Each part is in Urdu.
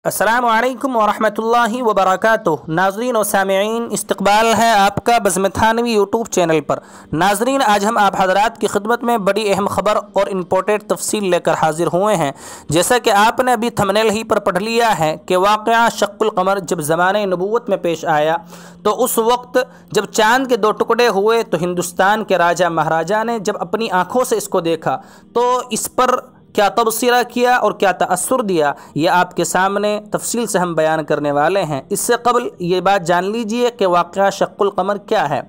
السلام علیکم ورحمۃ اللہ وبرکاتہ۔ ناظرین و سامعین، استقبال ہے آپ کا بزم تھانوی یوٹیوب چینل پر۔ ناظرین، آج ہم آپ حضرات کی خدمت میں بڑی اہم خبر اور امپورٹنٹ تفصیل لے کر حاضر ہوئے ہیں۔ جیسا کہ آپ نے ابھی تھمبنیل ہی پر پڑھ لیا ہے کہ واقعہ شق القمر جب زمانہ نبوت میں پیش آیا تو اس وقت جب چاند کے دو ٹکڑے ہوئے تو ہندوستان کے راجہ مہاراجہ نے جب اپنی آنکھوں سے اس کو دیکھا تو اس پر کیا تبصرہ کیا اور کیا تأثر دیا، یہ آپ کے سامنے تفصیل سے ہم بیان کرنے والے ہیں۔ اس سے قبل یہ بات جان لیجئے کہ واقعہ شق القمر کیا ہے۔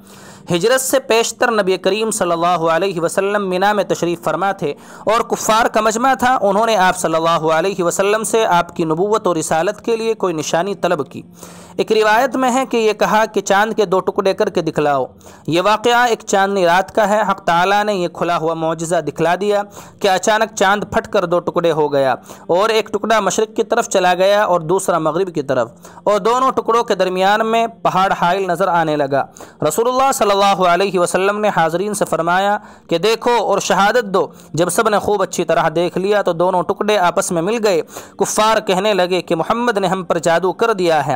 ہجرت سے پیشتر نبی کریم صلی اللہ علیہ وسلم مینا میں تشریف فرما تھے اور کفار کا مجمع تھا۔ انہوں نے آپ صلی اللہ علیہ وسلم سے آپ کی نبوت اور رسالت کے لیے کوئی نشانی طلب کی۔ ایک روایت میں ہے کہ یہ کہا کہ چاند کے دو ٹکڑے کر کے دکھلاؤ۔ یہ واقعہ ایک چاندنی رات کا ہے۔ حق تعالیٰ نے یہ کھلا ہوا معجزہ دکھلا دیا کہ اچانک چاند پھٹ کر دو ٹکڑے ہو گیا اور ایک ٹکڑا مشرق کی طرف چلا گیا اور دوسرا مغرب کی طرف، اور دونوں ٹکڑوں کے درمیان میں پہاڑ حائل نظر آنے لگا۔ رسول اللہ صلی اللہ علیہ وسلم نے حاضرین سے فرمایا کہ دیکھو اور شہادت دو۔ جب سب نے خوب اچھی طرح دیکھ لیا تو دونوں ٹکڑے آپس میں مل گئے۔ کفار کہنے لگے کہ محمد نے ہم پر جادو کر دیا ہے،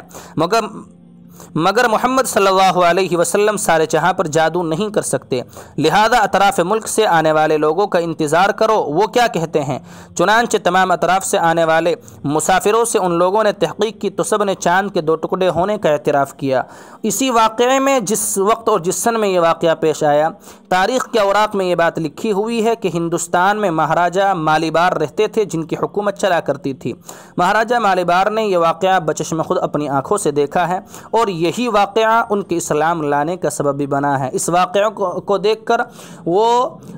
مگر محمد صلی اللہ علیہ وسلم سارے جہاں پر جادو نہیں کر سکتے، لہذا اطراف ملک سے آنے والے لوگوں کا انتظار کرو، وہ کیا کہتے ہیں۔ چنانچہ تمام اطراف سے آنے والے مسافروں سے ان لوگوں نے تحقیق کی تو سب نے چاند کے دو ٹکڑے ہونے کا اعتراف کیا۔ اسی واقعے میں جس وقت اور جس سن میں یہ واقعہ پیش آیا، تاریخ کے اوراق میں یہ بات لکھی ہوئی ہے کہ ہندوستان میں مہاراجہ مالیبار رہتے تھے جن کی حکومت چلا کرتی تھی۔ مہاراجہ مالیبار نے یہ واقعہ بچشم خود اپنی آنکھوں سے دیکھا ہے اور یہی واقعہ ان کے اسلام لانے کا سبب بھی بنا ہے۔ اس واقعہ کو دیکھ کر وہ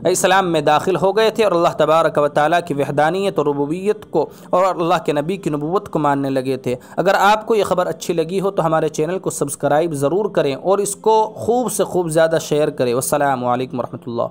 اسلام میں داخل ہو گئے تھے اور اللہ تبارک و تعالیٰ کی وحدانیت اور ربوبیت کو اور اللہ کے نبی کی نبوت کو ماننے لگے تھے۔ اگر آپ کو یہ خبر اچھی لگی ہو تو ہمارے چینل کو سبسکرائب ضرور کریں اور اس کو خوب سے خوب زیادہ شیئر کریں۔ والسلام علیکم ورحمۃ اللہ۔